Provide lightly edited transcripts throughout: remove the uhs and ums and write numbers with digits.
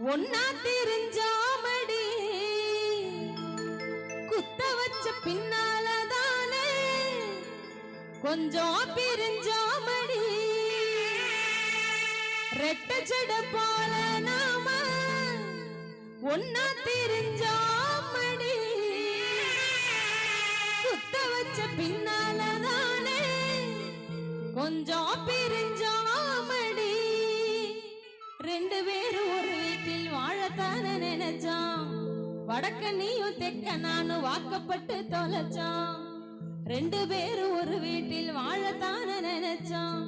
ஒன்னா தெரிஞ்சாமடி குத்த வச்ச பின்னாலதானே கொஞ்சம் பிரிஞ்சாமடி ரெட்ட ஜட போல நாம ஒன்னா தெரிஞ்சாமடி குத்த வச்ச பின்னாலதானே கொஞ்சம் பிரிஞ்சாமடி ரெண்டு பேரும் ஒரு வீட்டில் வாழத்தானே நினைச்சான் வடக்க நீயும் தெக்க நானும் வாக்கப்பட்டு தொலைச்சான் ரெண்டு பேரும் ஒரு வீட்டில் வாழத்தானே நினைச்சான்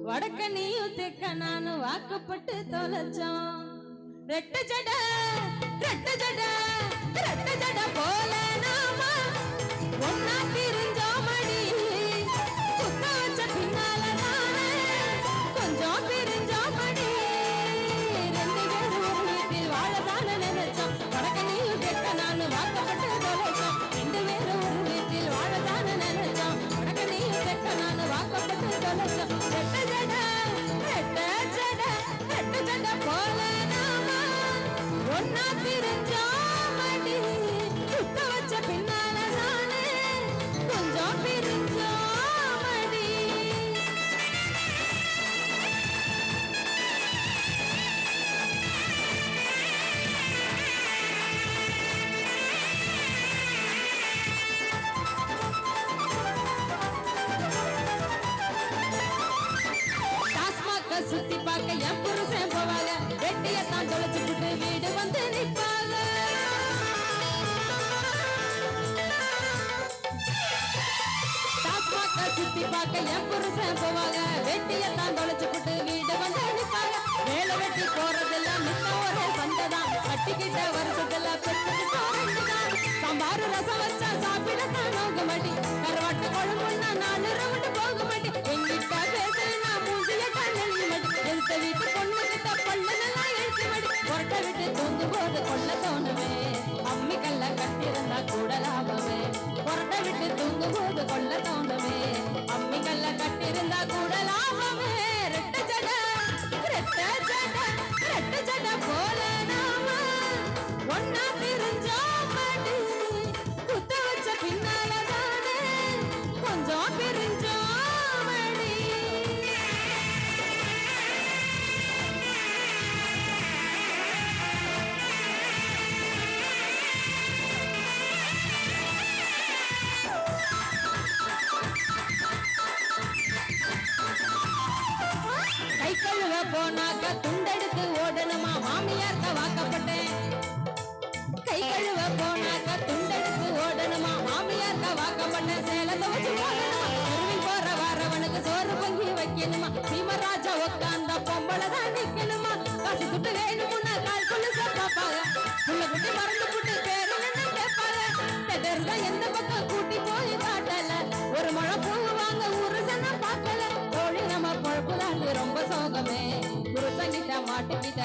வடக்க நீயும் தெக்க நானும் வாக்கப்பட்டு தொலைச்சான் ரெட்ட ஜட ரெட்ட ஜட ரெட்ட ஜட போல நாம ஒன்னா தெரிஞ்சோமடி குத்த வச்ச பின்னால நானே கொஞ்சம் பிரிஞ்சோமடி ரெண்டு பேரும் ஒரு வீட்டில் வாழத்தானே நினைச்சோம் வடக்க நீயும் தெக்க நானும் வாக்கப்பட்டு தொலைச்சோம் ரெண்டு பேரும் ஒரு வீட்டில் வாழத்தானே நினைச்சோம் வடக்க நீயும் தெக்க நானும் வாக்கப்பட்டு தொலைச்சோம் ரெட்ட ஜட ரெட்ட ஜட ரெட்ட ஜட போல நாம ஒன்னா பிரிஞ்சோமடி குத்த வச்ச பின்னால நானே கொஞ்சம் பிரிஞ்சோமடி டாஸ்மாக சுத்தி பார்க்க என் புருஷன் போவாங்க வெட்டியத்தான் தொலைச்சு விட்டு வீடு வந்து நிற்பாங்க டாஸ்மாக சுத்தி பார்க்க என் புருஷன் போவாங்க வெட்டியத்தான் தொலைச்சு விட்டு வீடு வந்து நிற்பாங்க வேலை வெட்டி போறதெல்லாம் மித்த ஒரே சண்டைதான் கட்டிக்கிட்ட வருஷத்துல பெற்றுதான் சாம்பார் ரசம் வச்சா சாப்பிடத்தான் நோக்க மாட்டி கருவாட்டு குழம்புன்னா 4 ரவுண்டு போக மாட்டி எங்கிட்ட பேசலன்னா மூஞ்சிய கண்ணி மாட்டி எழுத்த வீட்டு பொண்ணு கிட்ட பல்லனெல்லாம் எழுத்து மாட்டி பொரட்டை விட்டு தூங்கும் போது கொள்ள தோணுமே அம்மி கல்ல கட்டிருந்தா கூட லாபமே பொரட்டை விட்டு தூங்கும் போது கொள்ள தோணுமே அம்மி கல்ல கட்டிருந்தா கூட லாபமே ரெட்ட ஜட ரெட்ட ஜட ரெட்ட ஜட போல நாம ஒன்னா தெரிஞ்சோமடி குத்த வச்ச பின்னாலதானே கொஞ்சம் பிரிஞ்சோமடி கை கழுவ போனாக்க துண்டெடுத்து ஓடணுமா மாமியார்க்க வாக்கப்பட்டேன் கை கழுவ போனாக்க துண்டெடுத்து ஓடணுமா மாமியார்க்க வாக்கப்பட்டேன் சேலத்தை வச்சு போடணுமா தெருவில் போற வாரவனுக்கு சோறு பொங்கி வைக்கணுமா சீமராஜா உட்கார்ந்த பொம்பளை தான் நிக்கணுமா காசு துட்டு வேணும்னா கால் கொலுச பாப்பாங்க புள்ள குட்டி மறந்து புட்டு பேரு என்ன கேட்பாங்க தெருதான் எந்த பக்கம் கூட்டி போய் காட்டல ஒரு மழை பூ வாங்க ஊரு சன பார்க்கல தோழி நம்ம பொழப்புதான் ரொம்ப சோகமே புருஷங்கிட்ட மாட்டுக்கிட்ட